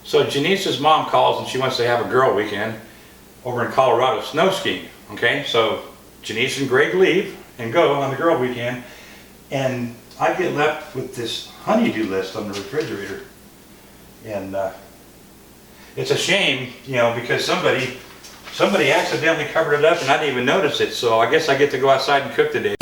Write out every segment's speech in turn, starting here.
So Janice's mom calls and she wants to have a girl weekend over in Colorado snow skiing. Okay, so Janice and Greg leave and go on the girl weekend, and I get left with this honeydew list on the refrigerator, and it's a shame, you know, because somebody accidentally covered it up and I didn't even notice it. So I guess I get to go outside and cook today.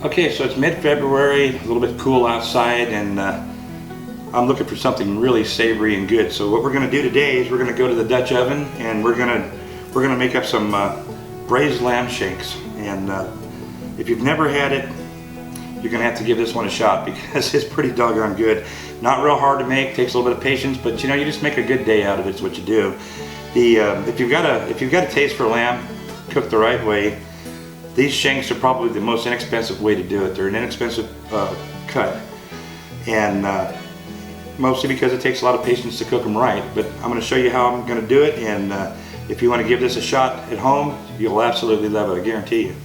Okay, so it's mid-February, a little bit cool outside, and I'm looking for something really savory and good. So what we're going to do today is we're going to go to the Dutch oven, and we're going to make up some braised lamb shanks. And if you've never had it, you're going to have to give this one a shot because it's pretty doggone good. Not real hard to make, takes a little bit of patience, but you know, you just make a good day out of it. Is what you do. If you've got a taste for lamb cooked the right way, these shanks are probably the most inexpensive way to do it. They're an inexpensive cut, and mostly because it takes a lot of patience to cook them right. But I'm going to show you how I'm going to do it, and if you want to give this a shot at home, you'll absolutely love it, I guarantee you.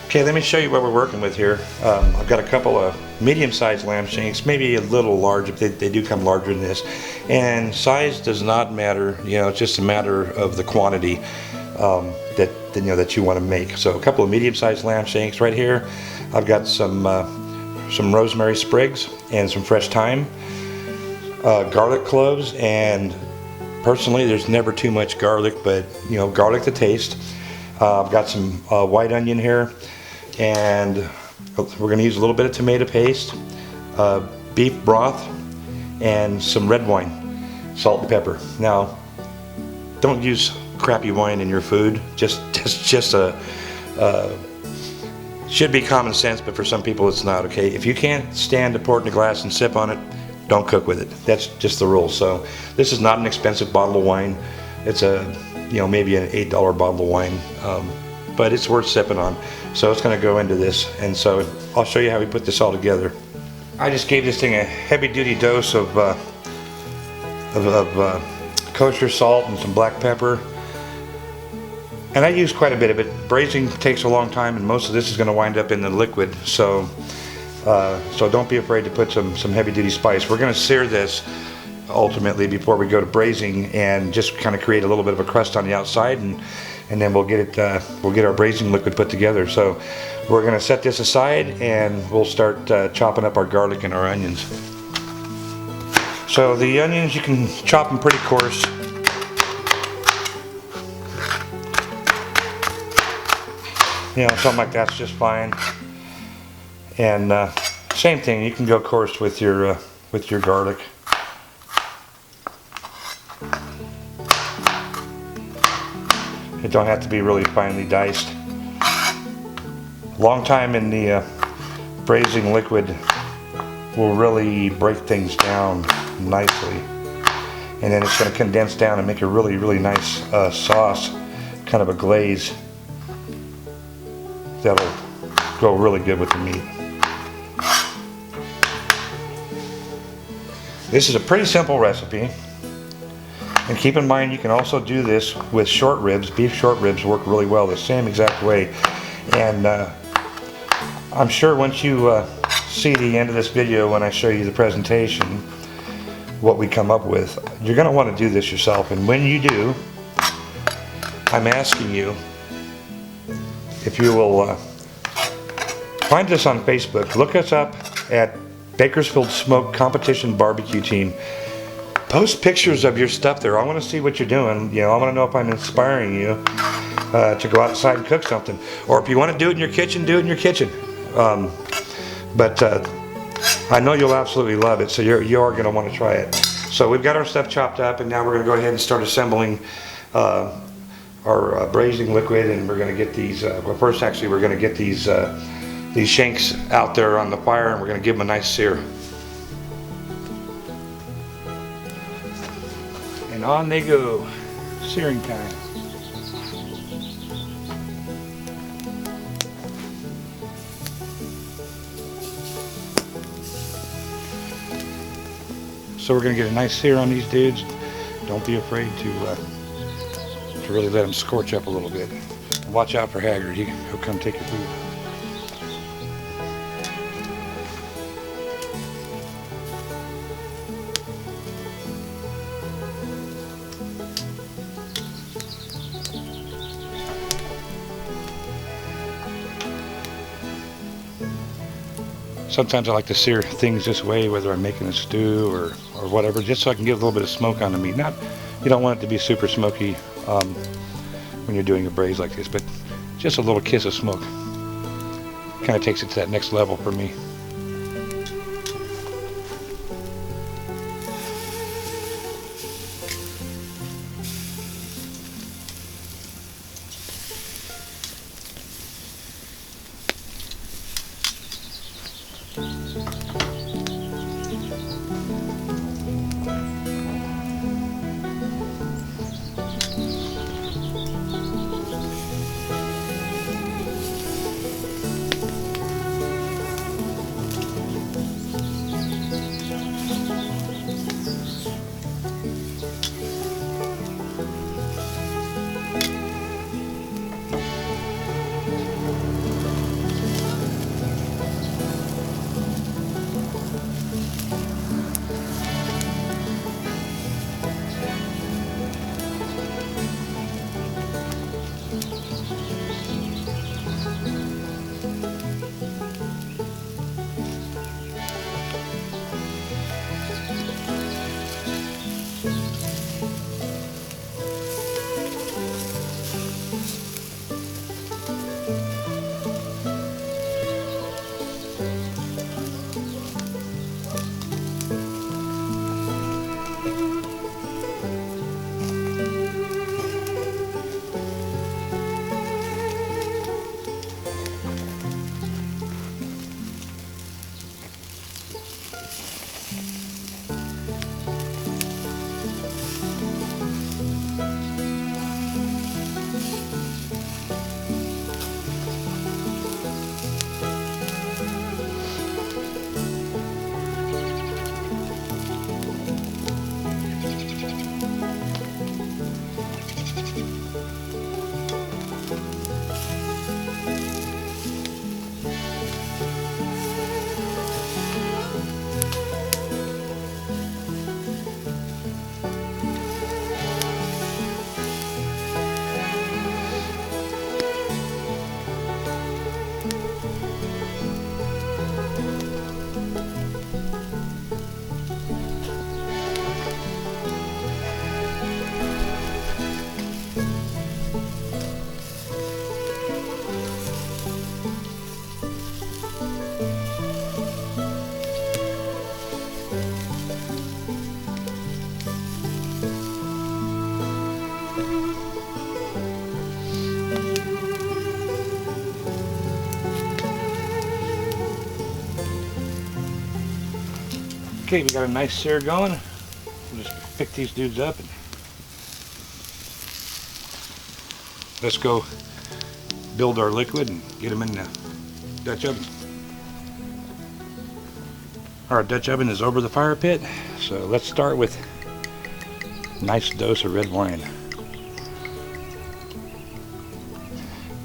Okay, let me show you what we're working with here. I've got a couple of medium-sized lamb shanks, maybe a little larger. They do come larger than this, and size does not matter. You know, it's just a matter of the quantity that you want to make. So a couple of medium-sized lamb shanks right here. I've got some rosemary sprigs and some fresh thyme, garlic cloves, and personally there's never too much garlic, but you know, garlic to taste. I've got some white onion here, and we're going to use a little bit of tomato paste, beef broth, and some red wine, salt and pepper. Now, don't use crappy wine in your food. Just should be common sense, but for some people it's not. Okay, if you can't stand to pour it in a glass and sip on it, don't cook with it. That's just the rule. So this is not an expensive bottle of wine. It's maybe an $8 bottle of wine, but it's worth sipping on. So it's going to go into this, and so I'll show you how we put this all together. I just gave this thing a heavy-duty dose of kosher salt and some black pepper. And I use quite a bit of it. Braising takes a long time, and most of this is going to wind up in the liquid. So don't be afraid to put some heavy-duty spice. We're going to sear this ultimately before we go to braising, and just kind of create a little bit of a crust on the outside, and then we'll get our braising liquid put together. So we're going to set this aside, and we'll start chopping up our garlic and our onions. So the onions, you can chop them pretty coarse. You know, something like that's just fine. And same thing, you can go coarse with your garlic. It don't have to be really finely diced. Long time in the braising liquid will really break things down nicely, and then it's going to condense down and make a really nice sauce, kind of a glaze that'll go really good with the meat. This is a pretty simple recipe, and keep in mind you can also do this with short ribs. Beef short ribs work really well the same exact way, and I'm sure once you see the end of this video, when I show you the presentation, what we come up with, you're going to want to do this yourself. And when you do, I'm asking you if you will find us on Facebook. Look us up at Bakersfield Smoke Competition Barbecue Team. Post pictures of your stuff there. I want to see what you're doing. You know, I want to know if I'm inspiring you to go outside and cook something. Or if you want to do it in your kitchen, do it in your kitchen. But I know you'll absolutely love it, so you are going to want to try it. So we've got our stuff chopped up, and now we're going to go ahead and start assembling our braising liquid, and we're going to get these. Well, first, actually, we're going to get these shanks out there on the fire, and we're going to give them a nice sear. And on they go. Searing time. So we're going to get a nice sear on these dudes. Don't be afraid to really let them scorch up a little bit. Watch out for Haggard. He'll come take your food. Sometimes I like to sear things this way, whether I'm making a stew or whatever, just so I can get a little bit of smoke on the meat. You don't want it to be super smoky when you're doing a braise like this, but just a little kiss of smoke kind of takes it to that next level for me. Okay, we got a nice sear going. We'll just pick these dudes up and let's go build our liquid and get them in the Dutch oven. Our Dutch oven is over the fire pit, so let's start with a nice dose of red wine.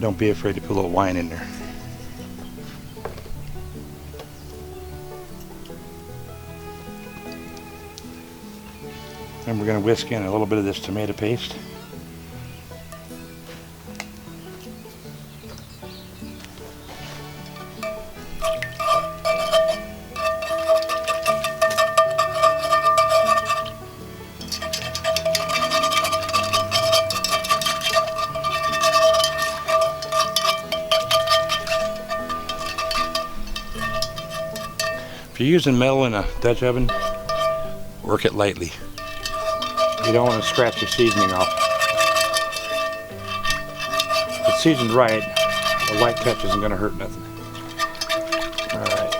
Don't be afraid to put a little wine in there. And we're going to whisk in a little bit of this tomato paste. If you're using metal in a Dutch oven, work it lightly. You don't want to scratch your seasoning off. If it's seasoned right, a light touch isn't going to hurt nothing. Alright.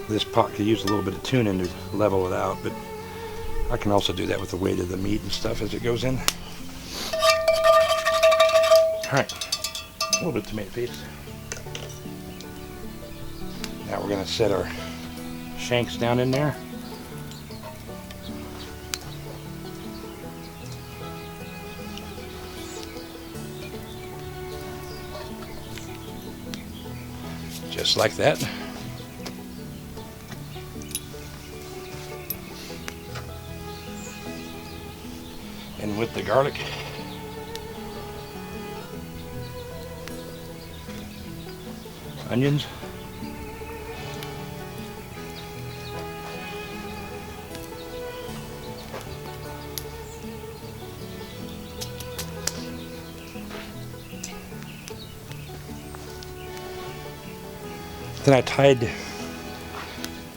This pot could use a little bit of tuning to level it out, but I can also do that with the weight of the meat and stuff as it goes in. Alright, a little bit of tomato paste. Now we're going to set our shanks down in there. Just like that. And with the garlic, onions, then I tied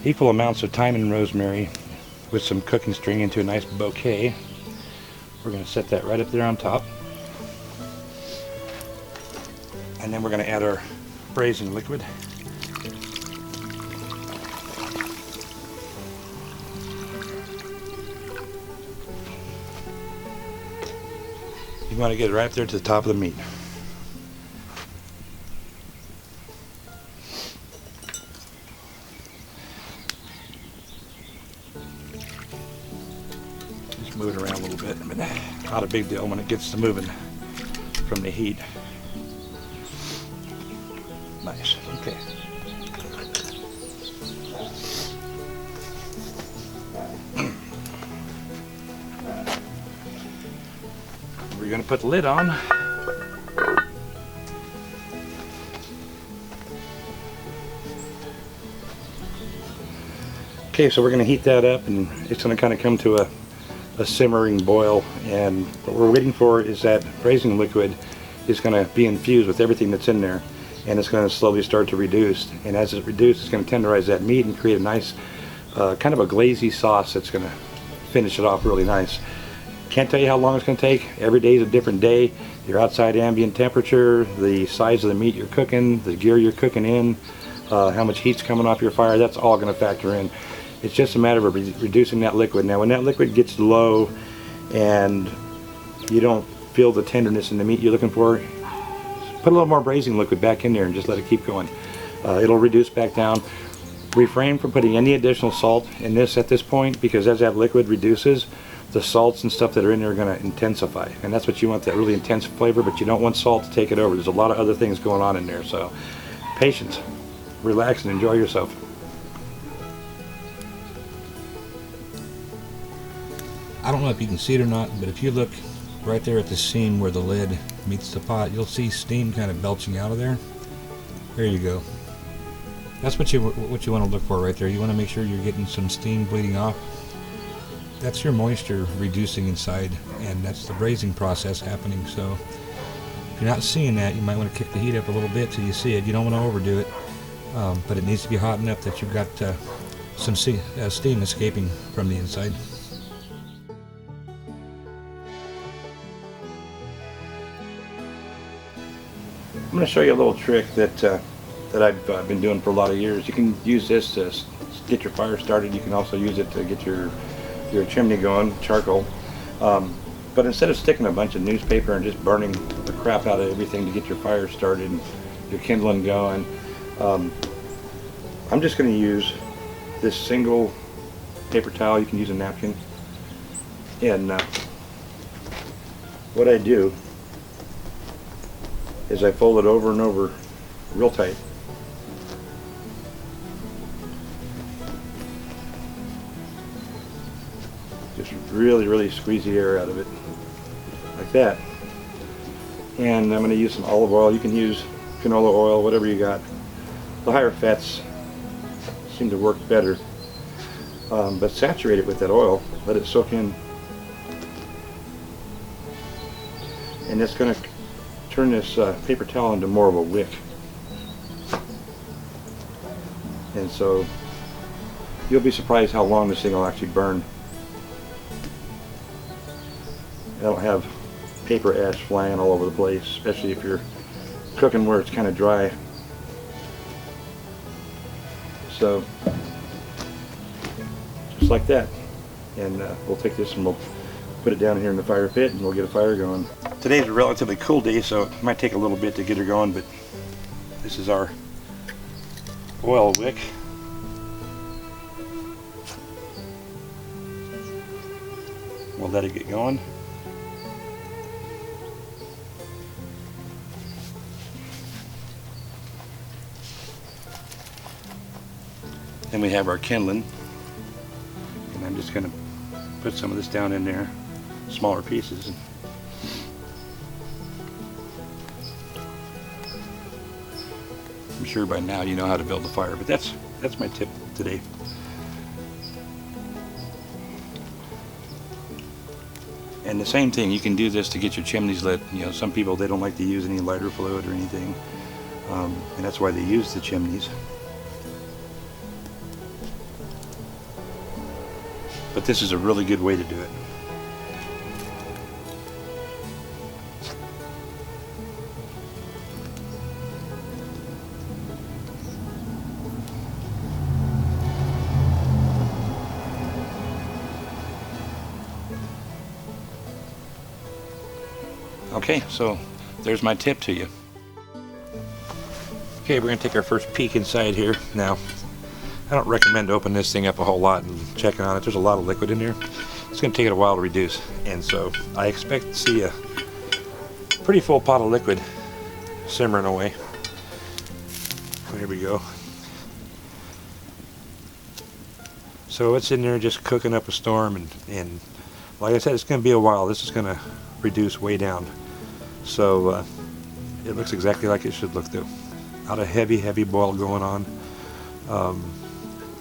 equal amounts of thyme and rosemary with some cooking string into a nice bouquet. We're going to set that right up there on top. And then we're going to add our braising liquid. You want to get it right up there to the top of the meat. Move it around a little bit, but not a big deal when it gets to moving from the heat. Nice. Okay. We're going to put the lid on. Okay, so we're going to heat that up, and it's going to kind of come to a simmering boil, and what we're waiting for is that braising liquid is going to be infused with everything that's in there, and it's going to slowly start to reduce, and as it reduces it's going to tenderize that meat and create a nice kind of a glazy sauce that's going to finish it off really nice. Can't tell you how long it's going to take. Every day is a different day. Your outside ambient temperature, the size of the meat you're cooking, the gear you're cooking in, how much heat's coming off your fire, that's all going to factor in. It's just a matter of reducing that liquid. Now when that liquid gets low and you don't feel the tenderness in the meat you're looking for, put a little more braising liquid back in there and just let it keep going. It'll reduce back down. Refrain from putting any additional salt in this at this point, because as that liquid reduces, the salts and stuff that are in there are going to intensify. And that's what you want, that really intense flavor, but you don't want salt to take it over. There's a lot of other things going on in there. So patience, relax, and enjoy yourself. I don't know if you can see it or not, but if you look right there at the seam where the lid meets the pot, you'll see steam kind of belching out of there. There you go. That's what you want to look for right there. You want to make sure you're getting some steam bleeding off. That's your moisture reducing inside, and that's the braising process happening. So if you're not seeing that, you might want to kick the heat up a little bit till you see it. You don't want to overdo it, but it needs to be hot enough that you've got some steam escaping from the inside. I'm going to show you a little trick that I've been doing for a lot of years. You can use this to get your fire started. You can also use it to get your chimney going, charcoal. But instead of sticking a bunch of newspaper and just burning the crap out of everything to get your fire started and your kindling going, I'm just going to use this single paper towel. You can use a napkin. And what I do is I fold it over and over real tight. Just really squeeze the air out of it, like that. And I'm going to use some olive oil. You can use canola oil, whatever you got. The higher fats seem to work better. But saturate it with that oil, let it soak in. And it's going to turn this paper towel into more of a wick. And so you'll be surprised how long this thing will actually burn. I don't have paper ash flying all over the place, especially if you're cooking where it's kind of dry. So just like that. and we'll take this and we'll put it down here in the fire pit and we'll get a fire going. Today's a relatively cool day, so it might take a little bit to get her going, but this is our oil wick. We'll let it get going. Then we have our kindling, and I'm just going to put some of this down in there, smaller pieces. I'm sure by now you know how to build a fire, but that's my tip today. And the same thing, you can do this to get your chimneys lit. You know, some people, they don't like to use any lighter fluid or anything, and that's why they use the chimneys. But this is a really good way to do it. Okay, so there's my tip to you. Okay, we're going to take our first peek inside here. Now, I don't recommend opening this thing up a whole lot and checking on it. There's a lot of liquid in there. It's going to take it a while to reduce. And so I expect to see a pretty full pot of liquid simmering away. So here we go. So it's in there just cooking up a storm, and like I said, it's going to be a while. This is going to reduce way down. So it looks exactly like it should look though. Not a heavy boil going on.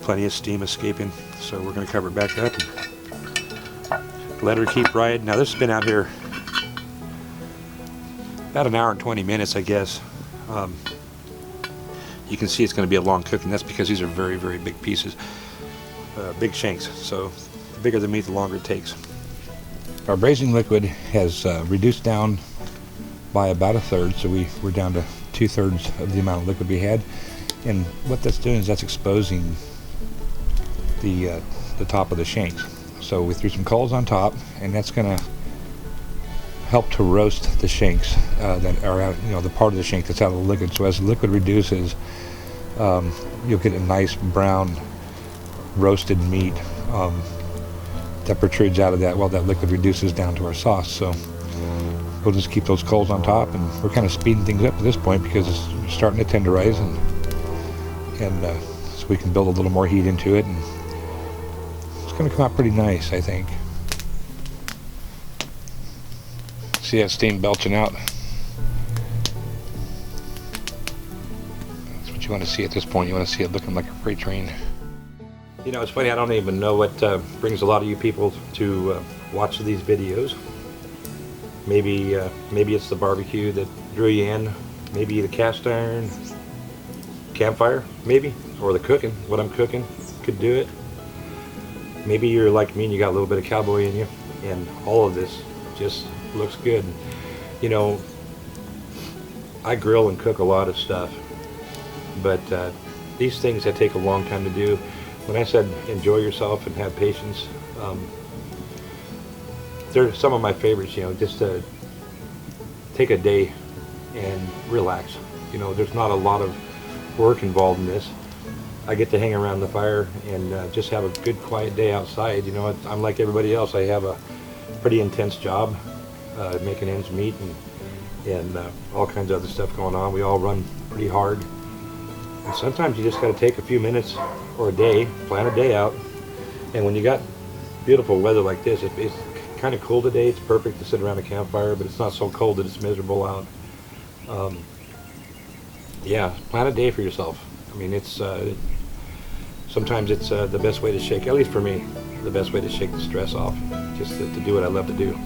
Plenty of steam escaping. So we're going to cover it back up and let her keep riding. Now this has been out here about an hour and 20 minutes, I guess. You can see it's going to be a long cooking. That's because these are very big pieces, big shanks. So the bigger the meat, the longer it takes. Our braising liquid has reduced down by about 1/3, so we're down to 2/3 of the amount of liquid we had. And what that's doing is that's exposing the top of the shanks. So we threw some coals on top, and that's going to help to roast the shanks that are out, you know, the part of the shank that's out of the liquid. So as the liquid reduces, you'll get a nice brown roasted meat that protrudes out of that while that liquid reduces down to our sauce. So we'll just keep those coals on top, and we're kind of speeding things up at this point because it's starting to tenderize, and so we can build a little more heat into it, and it's going to come out pretty nice, I think. See that steam belching out? That's what you want to see at this point. You want to see it looking like a freight train. You know, it's funny, I don't even know what brings a lot of you people to watch these videos. Maybe it's the barbecue that drew you in. Maybe the cast iron, campfire, maybe, or the cooking. What I'm cooking could do it. Maybe you're like me and you got a little bit of cowboy in you, and all of this just looks good. You know, I grill and cook a lot of stuff, but these things that take a long time to do. When I said enjoy yourself and have patience, they're some of my favorites. You know, just to take a day and relax. You know, there's not a lot of work involved in this. I get to hang around the fire and just have a good quiet day outside. You know, I'm like everybody else. I have a pretty intense job, making ends meet, and all kinds of other stuff going on. We all run pretty hard. And sometimes you just got to take a few minutes or a day, plan a day out. And when you got beautiful weather like this, it's kind of cool today. It's perfect to sit around a campfire, but it's not so cold that it's miserable out. Yeah, plan a day for yourself. I mean, it's sometimes it's the best way to shake, at least for me, the best way to shake the stress off. Just to do what I love to do.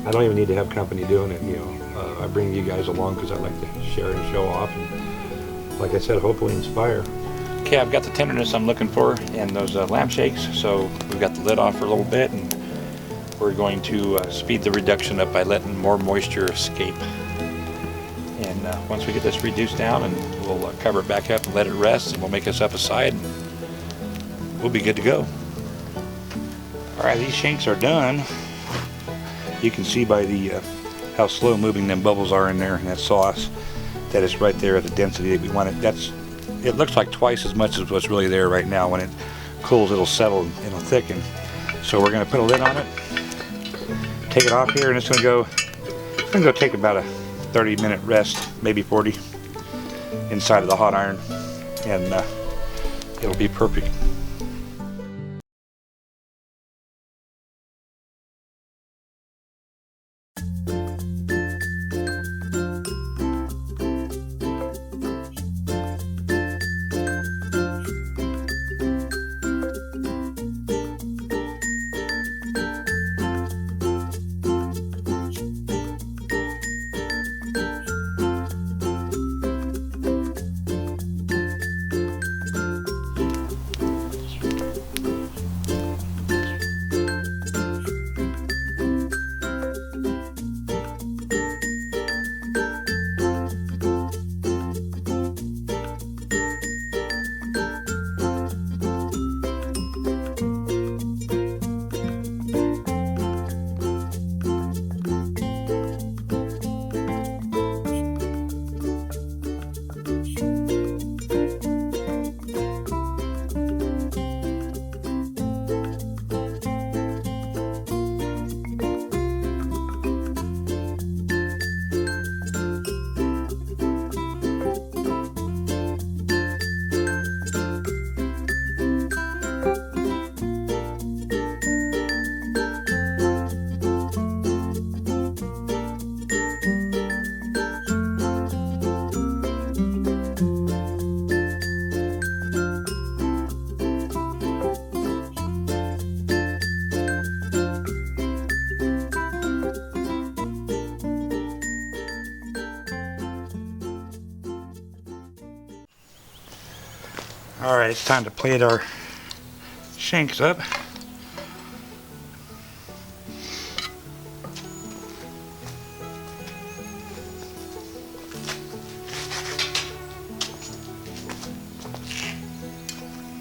I don't even need to have company doing it. You know, I bring you guys along because I like to share and show off, and like I said, hopefully inspire. Okay, I've got the tenderness I'm looking for in those lamb shakes, so we've got the lid off for a little bit, and we're going to speed the reduction up by letting more moisture escape. And once we get this reduced down, and we'll cover it back up and let it rest, and we'll make this up a side, and we'll be good to go. Alright, these shanks are done. You can see by the how slow moving them bubbles are in there in that sauce that it's right there at the density that we want it. It looks like twice as much as what's really there right now. When it cools, it'll settle and it'll thicken. So we're going to put a lid on it, take it off here, and it's going to go take about a 30-minute rest, maybe 40, inside of the hot iron, and it'll be perfect. Alright, it's time to plate our shanks up.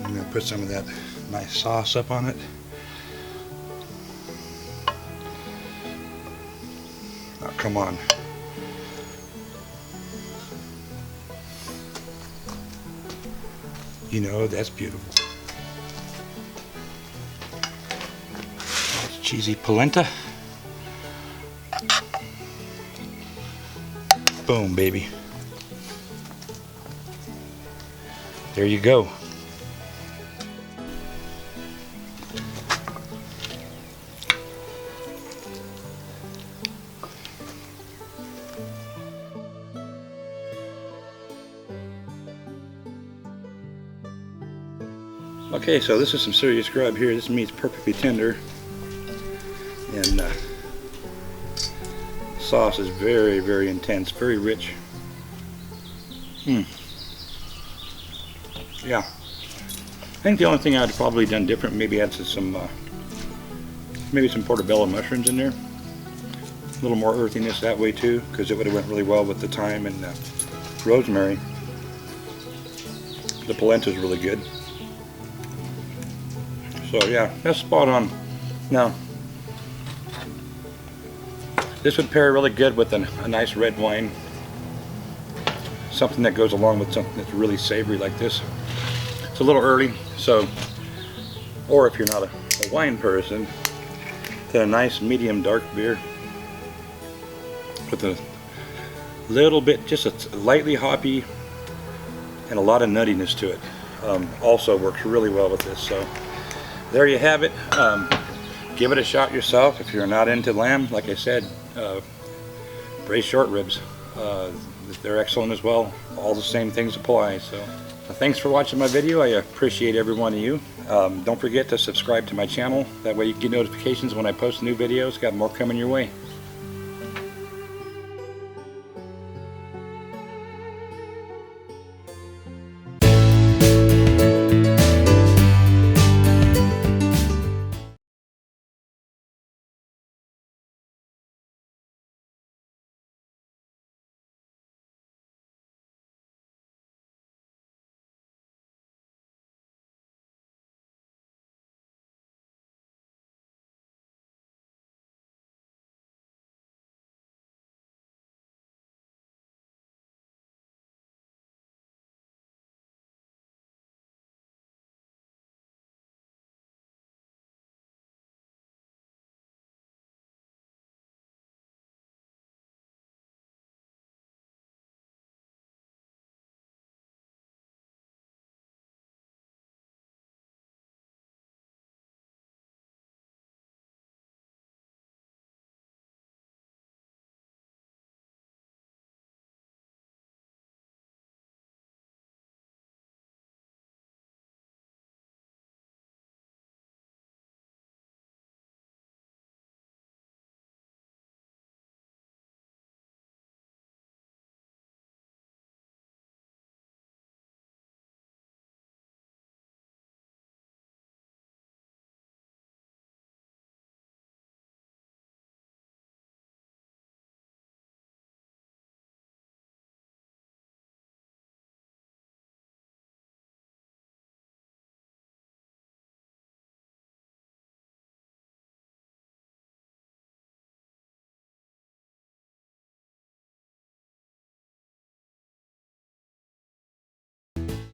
I'm going to put some of that nice sauce up on it. Oh, come on. You know, that's beautiful. That's cheesy polenta. Boom, baby. There you go. Okay, so this is some serious grub here. This meat's perfectly tender, and sauce is very, very intense, very rich. Yeah, I think the only thing I'd probably done different, maybe add some portobello mushrooms in there. A little more earthiness that way too, because it would have went really well with the thyme and rosemary. The polenta is really good. So yeah, that's spot on. Now, this would pair really good with a nice red wine. Something that goes along with something that's really savory like this. It's a little early, so, or if you're not a wine person, then a nice medium dark beer with a little bit, just a lightly hoppy and a lot of nuttiness to it. Also works really well with this. So there you have it. Give it a shot yourself if you're not into lamb. Like I said, braised short ribs, they're excellent as well. All the same things apply. So thanks for watching my video. I appreciate every one of you. Don't forget to subscribe to my channel. That way you can get notifications when I post new videos. Got more coming your way.